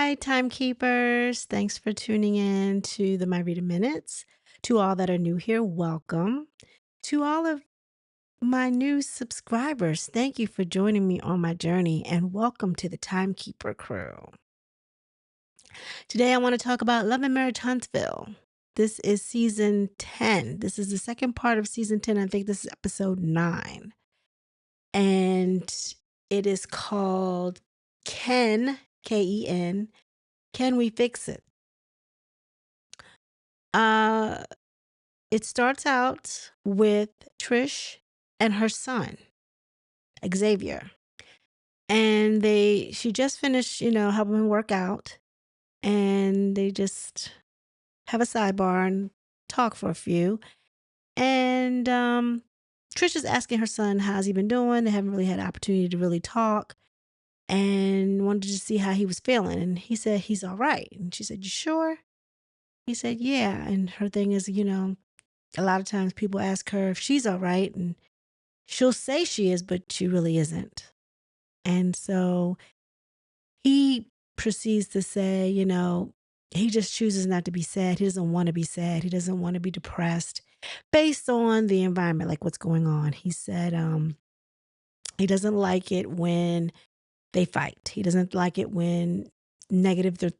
Hi, timekeepers. Thanks for tuning in to the My Reading Minutes. To all that are new here, welcome. To all of my new subscribers, thank you for joining me on my journey and welcome to the Timekeeper crew. Today, I want to talk about Love and Marriage Huntsville. This is season 10. This is the second part of season 10. I think this is episode 9. And it is called Ken, Can We Fix It? Uh, it starts out with Trish and her son, Xavier. And she just finished, helping him work out. And they just have a sidebar and talk for a few. And Trish is asking her son, how's he been doing? They haven't really had an opportunity to really talk and wanted to see how he was feeling. And he said, he's all right. And she said, you sure? He said, yeah. And her thing is, a lot of times people ask her if she's all right, and she'll say she is, but she really isn't. And so he proceeds to say, he just chooses not to be sad. He doesn't want to be sad. He doesn't want to be depressed based on the environment, like what's going on. He said he doesn't like it when they fight. He doesn't like it when negative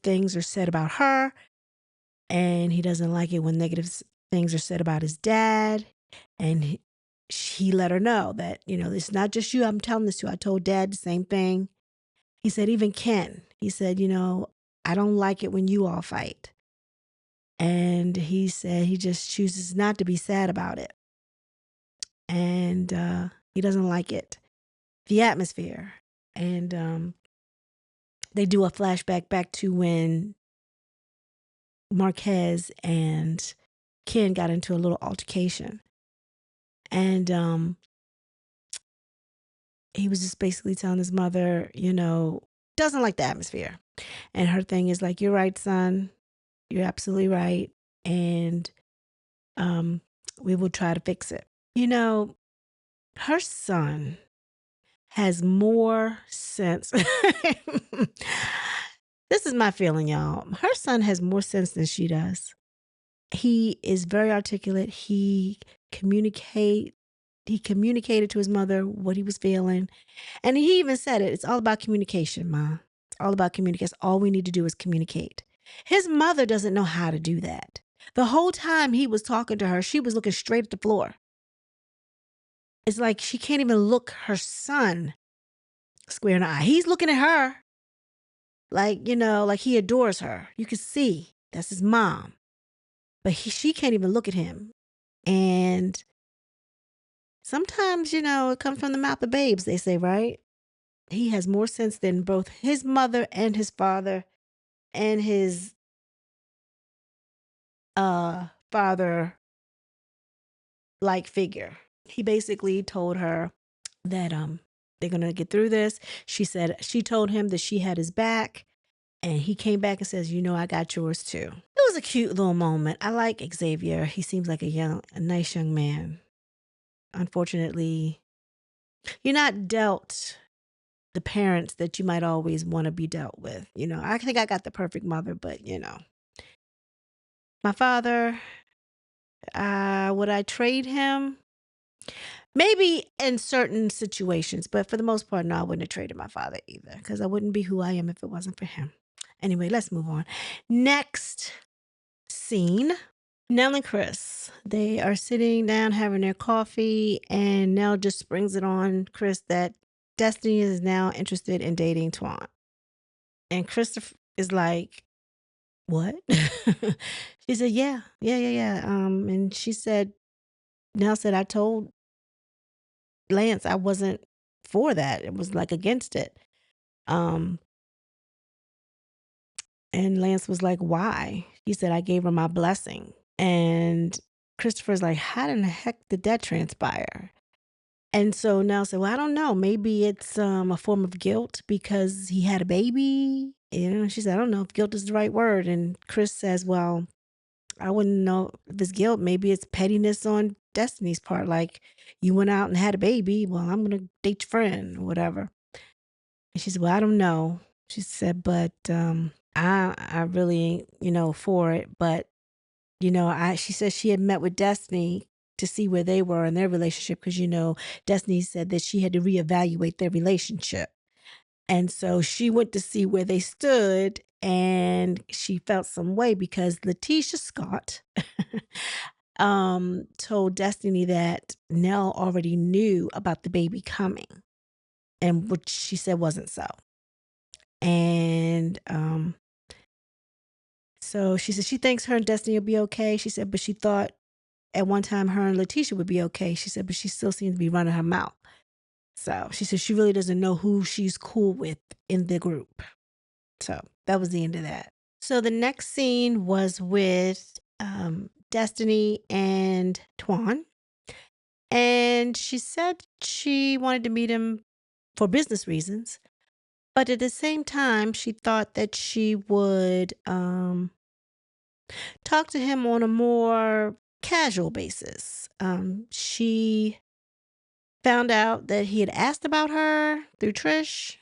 things are said about her. And he doesn't like it when things are said about his dad. And he let her know that, it's not just you I'm telling this to. I told dad the same thing. He said, even Ken, he said, I don't like it when you all fight. And he said he just chooses not to be sad about it. And he doesn't like it, the atmosphere. And they do a flashback back to when Marquez and Ken got into a little altercation. And he was just basically telling his mother, doesn't like the atmosphere. And her thing is like, you're right, son. You're absolutely right. And we will try to fix it. Her son has more sense. This is my feeling, y'all. Her son has more sense than she does. He is very articulate. He communicated to his mother what he was feeling. And he even said it. It's all about communication, Ma. It's all about communication. All we need to do is communicate. His mother doesn't know how to do that. The whole time he was talking to her, she was looking straight at the floor. It's like she can't even look her son square in the eye. He's looking at her like, like he adores her. You can see that's his mom. But she can't even look at him. And sometimes, it comes from the mouth of babes, they say, right? He has more sense than both his mother and his father and his father like figure. He basically told her that they're gonna get through this. She told him that she had his back, and he came back and says, I got yours too. It was a cute little moment. I like Xavier. He seems like a nice young man. Unfortunately, you're not dealt the parents that you might always want to be dealt with. I think I got the perfect mother, but my father, would I trade him? Maybe in certain situations, but for the most part, no, I wouldn't have traded my father either, because I wouldn't be who I am if it wasn't for him. Anyway, let's move on. Next scene. Nell and Chris, they are sitting down having their coffee, and Nell just springs it on Chris that Destiny is now interested in dating Twan. And Christopher is like, what? She said, yeah. And Nell said, I told Lance I wasn't for that. It was like against it. Um, and Lance was like, why? He said, I gave her my blessing. And Christopher's like, how in the heck did that transpire? And so Nell said, well, I don't know. Maybe it's a form of guilt because he had a baby. She said, I don't know if guilt is the right word. And Chris says, well, I wouldn't know if it's guilt. Maybe it's pettiness on Destiny's part. Like, you went out and had a baby. Well, I'm going to date your friend or whatever. And she said, well, I don't know. She said, but I really ain't, for it. But, she said she had met with Destiny to see where they were in their relationship because, Destiny said that she had to reevaluate their relationship. And so she went to see where they stood and she felt some way because Letitia Scott told Destiny that Nell already knew about the baby coming, and which she said wasn't so. And so she said she thinks her and Destiny will be okay. She said, but she thought at one time her and Letitia would be okay. She said, but she still seems to be running her mouth. So she said she really doesn't know who she's cool with in the group. So that was the end of that. So the next scene was with Destiny and Twan. And she said she wanted to meet him for business reasons. But at the same time, she thought that she would talk to him on a more casual basis. She found out that he had asked about her through Trish.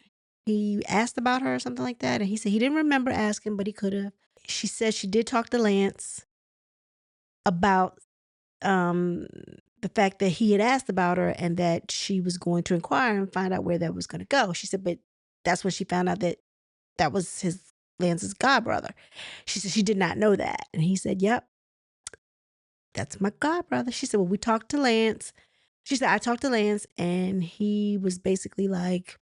He asked about her or something like that. And he said he didn't remember asking, but he could have. She said she did talk to Lance about um, the fact that he had asked about her and that she was going to inquire and find out where that was going to go. She said, but that's when she found out that that was Lance's godbrother. She said she did not know that. And he said, yep, that's my godbrother. She said, well, we talked to Lance. She said, I talked to Lance and he was basically like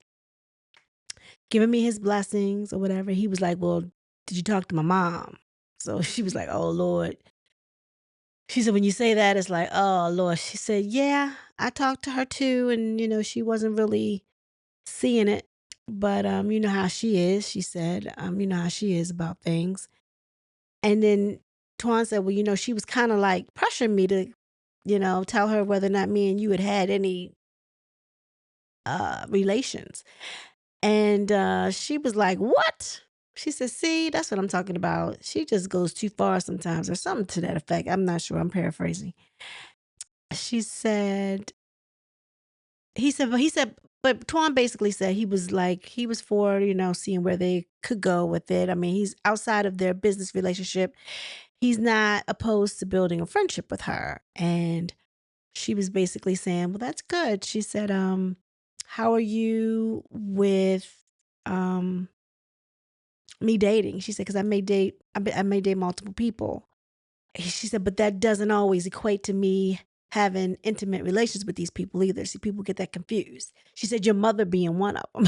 giving me his blessings or whatever. He was like, well, did you talk to my mom? So she was like, oh, Lord. She said, when you say that, it's like, oh, Lord. She said, yeah, I talked to her too. And, she wasn't really seeing it. But you know how she is, she said. You know how she is about things. And then Twan said, well, she was kind of like pressuring me to, tell her whether or not me and you had any relations. And she was like, what? She said, see, that's what I'm talking about. She just goes too far sometimes or something to that effect. I'm not sure. I'm paraphrasing. She said, but Twan basically said he was for, seeing where they could go with it. I mean, he's outside of their business relationship. He's not opposed to building a friendship with her. And she was basically saying, well, that's good. She said, how are you with me dating? She said, because I may date multiple people. She said, but that doesn't always equate to me having intimate relations with these people either. See, people get that confused. She said, your mother being one of them.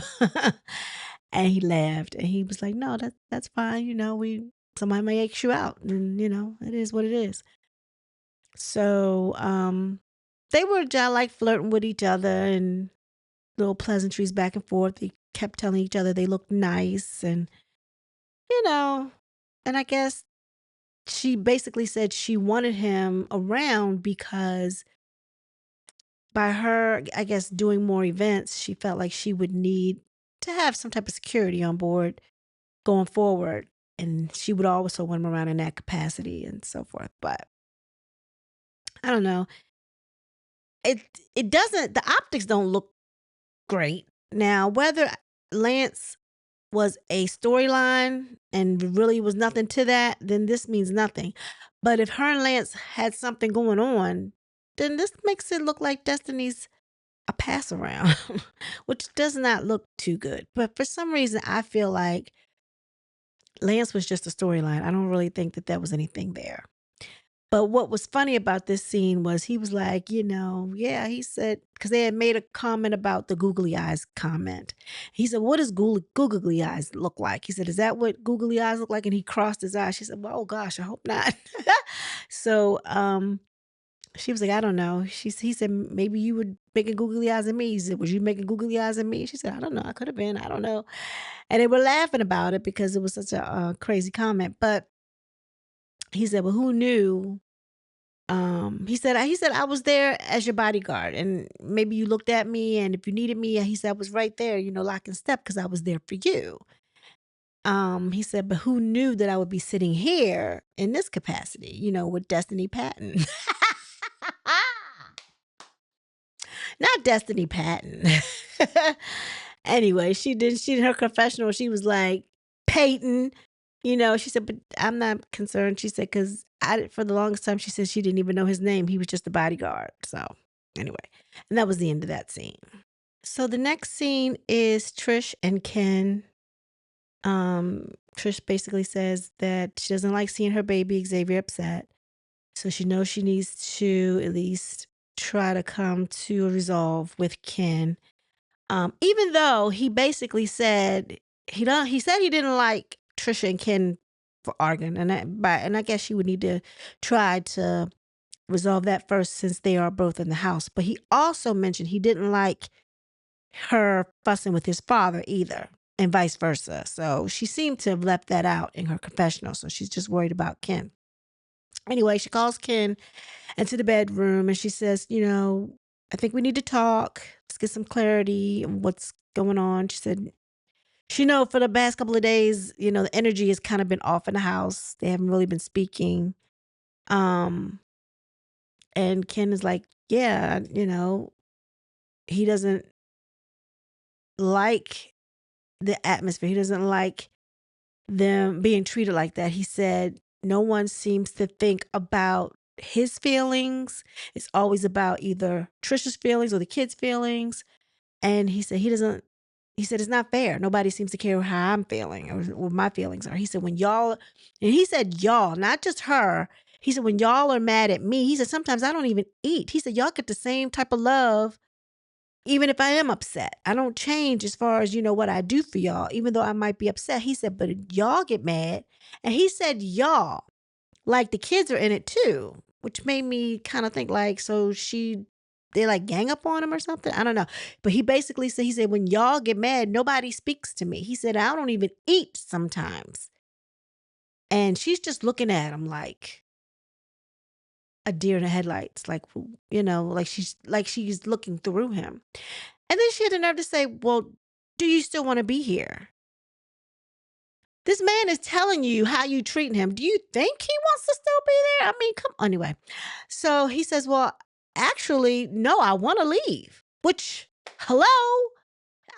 And he laughed and he was like, no, that's fine. Somebody may ask you out and, it is what it is. So, they were just like flirting with each other and little pleasantries back and forth. They kept telling each other they looked nice and, and I guess she basically said she wanted him around because by her, I guess, doing more events, she felt like she would need to have some type of security on board going forward. And she would also want him around in that capacity and so forth. But I don't know. It doesn't, the optics don't look great. Now, whether Lance was a storyline and really was nothing to that, then this means nothing. But if her and Lance had something going on, then this makes it look like Destiny's a pass around, which does not look too good. But for some reason, I feel like Lance was just a storyline. I don't really think that there was anything there. But what was funny about this scene was he was like, yeah, he said, because they had made a comment about the googly eyes comment. He said, what does googly eyes look like? He said, is that what googly eyes look like? And he crossed his eyes. She said, well, oh gosh, I hope not. So she was like, I don't know. He said, maybe you were making googly eyes at me. He said, was you making googly eyes at me? She said, I don't know. I could have been. I don't know. And they were laughing about it because it was such a crazy comment. But he said, well, who knew? He said, I was there as your bodyguard and maybe you looked at me and if you needed me, he said, I was right there, lock and step because I was there for you. He said, but who knew that I would be sitting here in this capacity, with Destiny Patton. Not Destiny Patton. Anyway, she did her confessional. She was like, Peyton, she said, but I'm not concerned. She said, because for the longest time, she said she didn't even know his name. He was just a bodyguard. So, anyway, and that was the end of that scene. So, the next scene is Trish and Ken. Trish basically says that she doesn't like seeing her baby Xavier upset. So, she knows she needs to at least try to come to a resolve with Ken. Even though he basically said he said he didn't like Trisha and Ken for arguing, and I guess she would need to try to resolve that first since they are both in the house. But he also mentioned he didn't like her fussing with his father either, and vice versa. So she seemed to have left that out in her confessional. So she's just worried about Ken. Anyway, she calls Ken into the bedroom and she says, I think we need to talk. Let's get some clarity on what's going on. She said, for the past couple of days, the energy has kind of been off in the house. They haven't really been speaking. Um, and Ken is like, yeah, he doesn't like the atmosphere. He doesn't like them being treated like that. He said, no one seems to think about his feelings. It's always about either Trisha's feelings or the kids' feelings. And he said he said it's not fair. Nobody seems to care how I'm feeling or what my feelings are. He said when y'all, and he said y'all, not just her. He said when y'all are mad at me, he said sometimes I don't even eat. He said y'all get the same type of love even if I am upset. I don't change as far as what I do for y'all, even though I might be upset. He said, but y'all get mad. And he said y'all, like the kids are in it too, which made me kind of think like, so they like gang up on him or something. I don't know. But he basically said, he said, when y'all get mad, nobody speaks to me. He said, I don't even eat sometimes. And she's just looking at him like a deer in the headlights, like, like she's looking through him. And then she had the nerve to say, well, do you still want to be here? This man is telling you how you treating him. Do you think he wants to still be there? I mean, come on. Anyway. So he says, well, actually, no, I want to leave. Which, hello?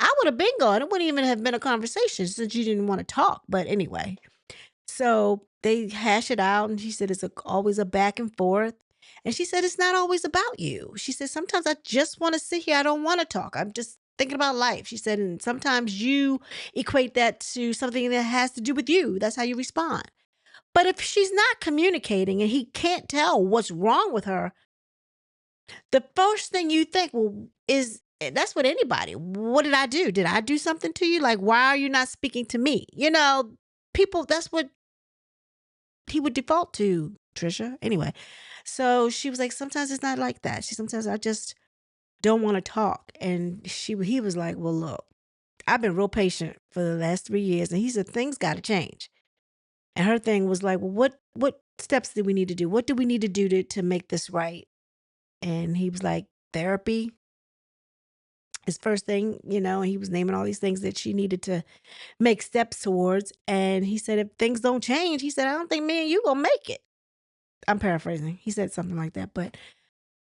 I would have been gone. It wouldn't even have been a conversation since you didn't want to talk. But anyway. So they hash it out. And she said, it's always a back and forth. And she said, it's not always about you. She said, sometimes I just want to sit here. I don't want to talk. I'm just thinking about life. She said, and sometimes you equate that to something that has to do with you. That's how you respond. But if she's not communicating and he can't tell what's wrong with her, the first thing you think, well, that's what anybody. What did I do? Did I do something to you? Like, why are you not speaking to me? People, that's what he would default to, Trisha. Anyway, so she was like, sometimes it's not like that. Sometimes I just don't want to talk. And he was like, well, look, I've been real patient for the last 3 years. And he said, things got to change. And her thing was like, well, what steps do we need to do? What do we need to do to make this right? And he was like, therapy. His first thing, he was naming all these things that she needed to make steps towards. And he said, if things don't change, he said, I don't think me and you gonna make it. I'm paraphrasing. He said something like that, but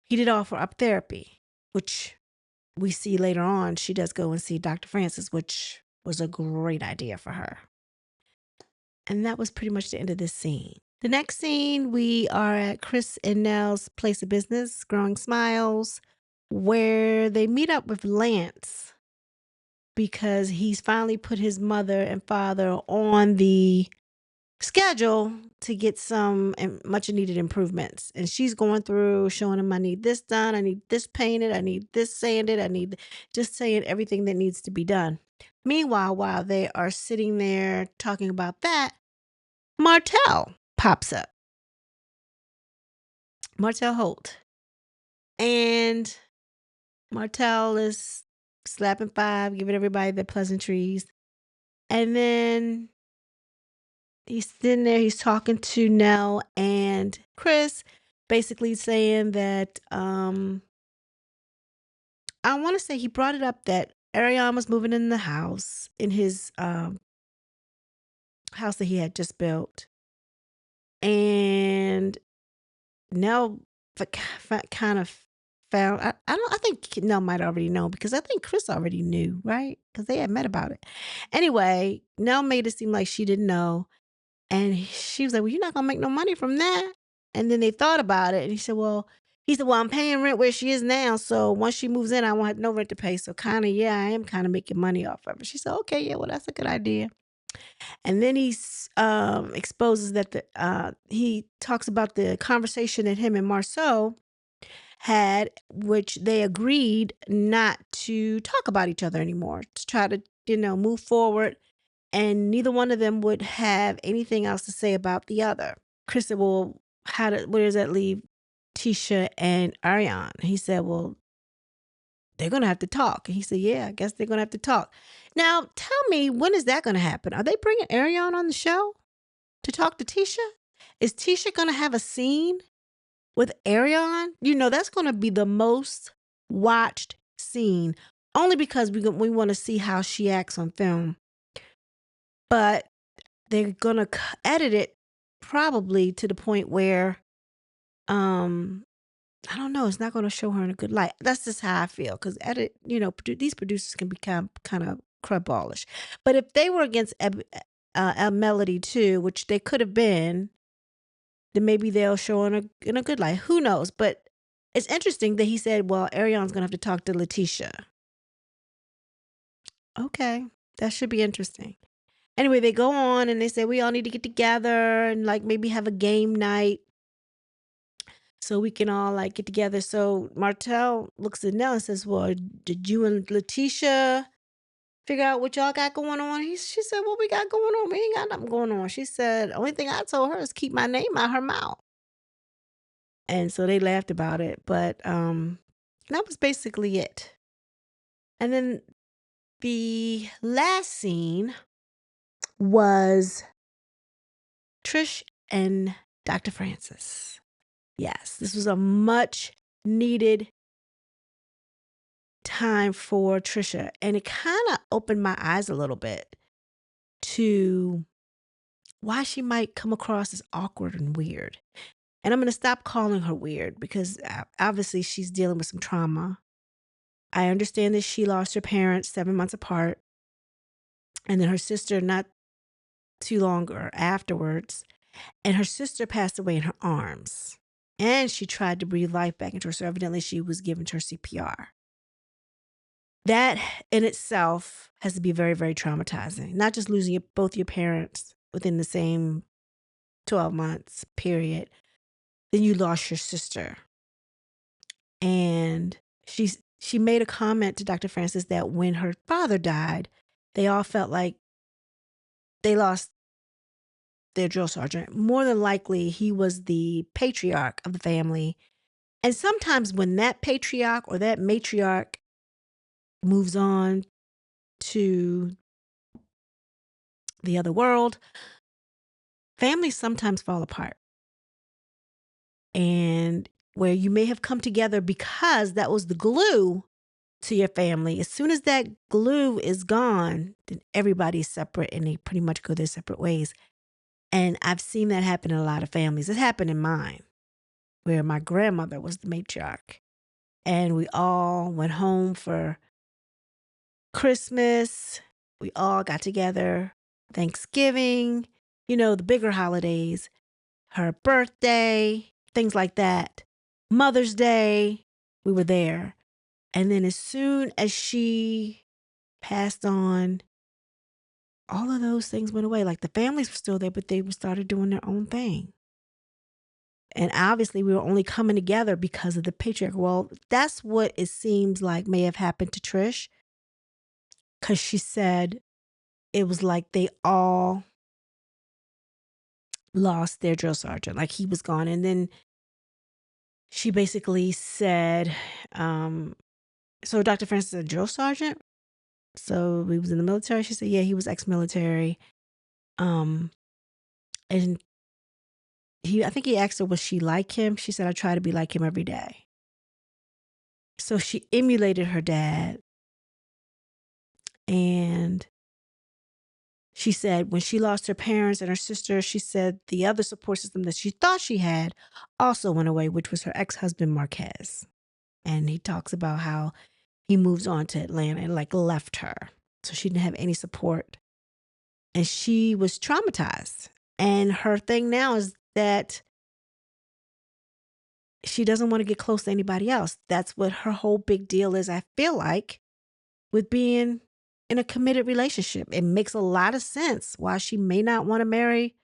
he did offer up therapy, which we see later on. She does go and see Dr. Francis, which was a great idea for her. And that was pretty much the end of this scene. The next scene, we are at Chris and Nell's place of business, Growing Smiles, where they meet up with Lance because he's finally put his mother and father on the schedule to get some much needed improvements. And she's going through showing him, I need this done. I need this painted. I need this sanded. I need just saying everything that needs to be done. Meanwhile, while they are sitting there talking about that, Martell pops up. Martell Holt. And Martell is slapping five, giving everybody their pleasantries. And then he's sitting there, he's talking to Nell and Chris, basically saying that I want to say he brought it up that Ariane was moving in the house, in his house that he had just built. And Nell kind of found I don't I think Nell might already know because I think Chris already knew, right? Because they had met about it. Anyway, Nell made it seem like she didn't know, and she was like, "Well, you're not gonna make no money from that." And then they thought about it, and he said, "Well, I'm paying rent where she is now, so once she moves in, I won't have no rent to pay. So kinda, yeah, I am kinda making money off of it." She said, "Okay, yeah, well, that's a good idea." And then exposes that he talks about the conversation that him and Marceau had, which they agreed not to talk about each other anymore, to try to, move forward. And neither one of them would have anything else to say about the other. Chris said, "Well, where does that leave Tisha and Ariane?" He said, "Well, they're going to have to talk." And he said, "Yeah, I guess they're going to have to talk." Now, tell me, when is that going to happen? Are they bringing Ariane on the show to talk to Tisha? Is Tisha going to have a scene with Ariane? That's going to be the most watched scene, only because we want to see how she acts on film. But they're going to edit it probably to the point where, I don't know, it's not going to show her in a good light. That's just how I feel, because these producers can become kind of crabballish. But if they were against Melody too, which they could have been, then maybe they'll show in a good light. Who knows? But it's interesting that he said, "Well, Ariane's gonna have to talk to Letitia." Okay, that should be interesting. Anyway, they go on and they say we all need to get together and like maybe have a game night so we can all like get together. So Martell looks at Nell and says, "Well, did you and Letitia figure out what y'all got going on?" She said, "What we got going on? We ain't got nothing going on." She said, "Only thing I told her is keep my name out her mouth." And so they laughed about it, but that was basically it. And then the last scene was Trish and Dr. Francis. Yes, this was a much needed time for Trisha, and it kind of opened my eyes a little bit to why she might come across as awkward and weird. And I'm going to stop calling her weird because obviously she's dealing with some trauma. I understand that she lost her parents 7 months apart, and then her sister not too long or afterwards, and her sister passed away in her arms. And she tried to breathe life back into her, so evidently she was given to her CPR. That in itself has to be very, very traumatizing. Not just losing both your parents within the same 12 months period. Then you lost your sister. And she made a comment to Dr. Francis that when her father died, they all felt like they lost their drill sergeant. More than likely, he was the patriarch of the family. And sometimes when that patriarch or that matriarch moves on to the other world, families sometimes fall apart. And where you may have come together because that was the glue to your family. As soon as that glue is gone, then everybody's separate and they pretty much go their separate ways. And I've seen that happen in a lot of families. It happened in mine, where my grandmother was the matriarch. And we all went home for Christmas. We all got together. Thanksgiving, the bigger holidays, her birthday, things like that. Mother's Day, we were there. And then as soon as she passed on, all of those things went away. Like the families were still there, but they started doing their own thing. And obviously we were only coming together because of the patriarch. Well, that's what it seems like may have happened to Trish. Because she said it was like they all lost their drill sergeant. Like he was gone. And then she basically said, so Dr. Francis is a drill sergeant. So he was in the military. She said, yeah, he was ex-military. And I think he asked her, was she like him? She said, I try to be like him every day. So she emulated her dad. And she said when she lost her parents and her sister, she said the other support system that she thought she had also went away, which was her ex-husband, Marquez. And he talks about how he moves on to Atlanta and like left her. So she didn't have any support. And she was traumatized. And her thing now is that she doesn't want to get close to anybody else. That's what her whole big deal is, I feel like, with being in a committed relationship. It makes a lot of sense why she may not want to marry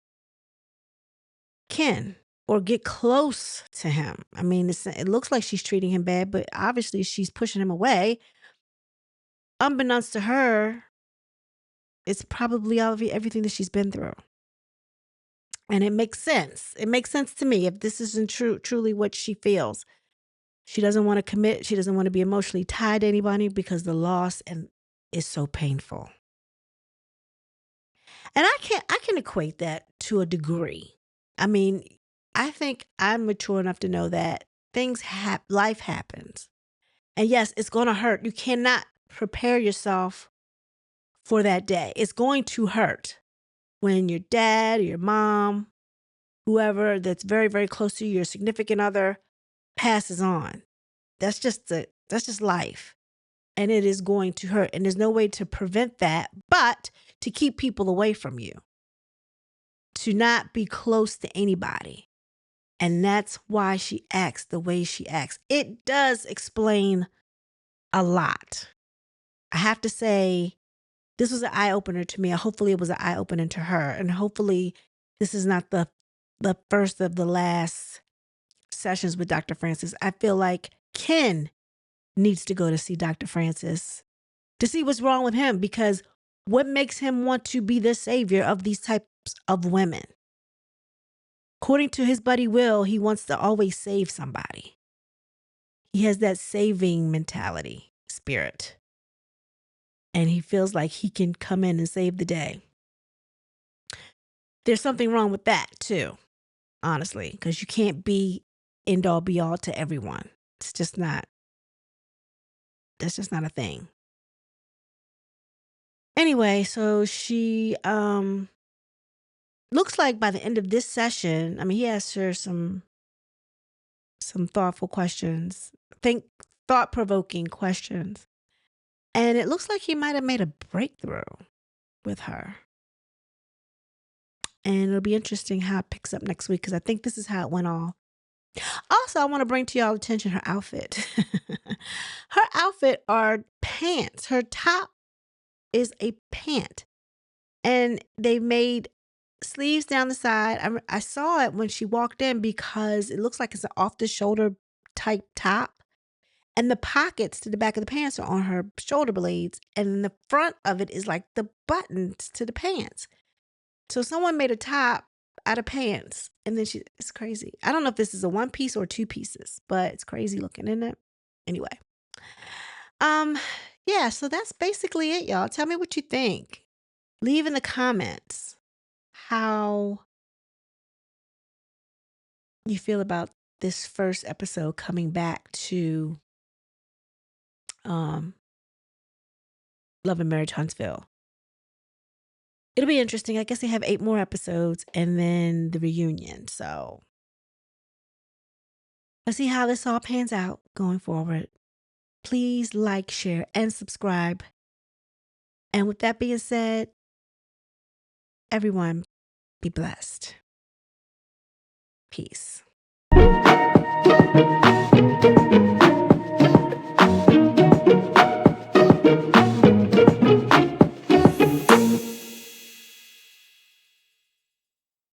Ken or get close to him. I mean, it looks like she's treating him bad, but obviously she's pushing him away. Unbeknownst to her, it's probably all of everything that she's been through. And it makes sense. It makes sense to me if this isn't truly what she feels. She doesn't want to commit. She doesn't want to be emotionally tied to anybody because the loss is so painful. And I can equate that to a degree. I mean, I think I'm mature enough to know that life happens. And yes, it's going to hurt. You cannot prepare yourself for that day. It's going to hurt when your dad or your mom, whoever that's very, very close to you, your significant other, passes on. That's just life. And it is going to hurt. And there's no way to prevent that but to keep people away from you, to not be close to anybody. And that's why she acts the way she acts. It does explain a lot. I have to say, this was an eye-opener to me. Hopefully it was an eye-opener to her. And hopefully this is not the first of the last sessions with Dr. Francis. I feel like Ken needs to go to see Dr. Francis to see what's wrong with him, because what makes him want to be the savior of these types of women? According to his buddy Will, he wants to always save somebody. He has that saving mentality, spirit. And he feels like he can come in and save the day. There's something wrong with that too, honestly, because you can't be end all be all to everyone. That's just not a thing. Anyway, so she looks like by the end of this session, I mean, he asked her some thoughtful questions, thought-provoking questions. And it looks like he might have made a breakthrough with her. And it'll be interesting how it picks up next week, because I think this is how it went off. Also, I want to bring to y'all attention her outfit. Her outfit are pants. Her top is a pant. And they made sleeves down the side. I saw it when she walked in because it looks like it's an off-the-shoulder type top. And the pockets to the back of the pants are on her shoulder blades. And the front of it is like the buttons to the pants. So someone made a top out of pants. And then it's crazy. I don't know if this is a one piece or two pieces, but it's crazy looking, isn't it? Anyway. Yeah, so that's basically it, y'all. Tell me what you think. Leave in the comments how you feel about this first episode coming back to Love and Marriage Huntsville. It'll be interesting. I guess they have 8 more episodes and then the reunion. So let's see how this all pans out going forward. Please like, share, and subscribe. And with that being said, everyone be blessed. Peace.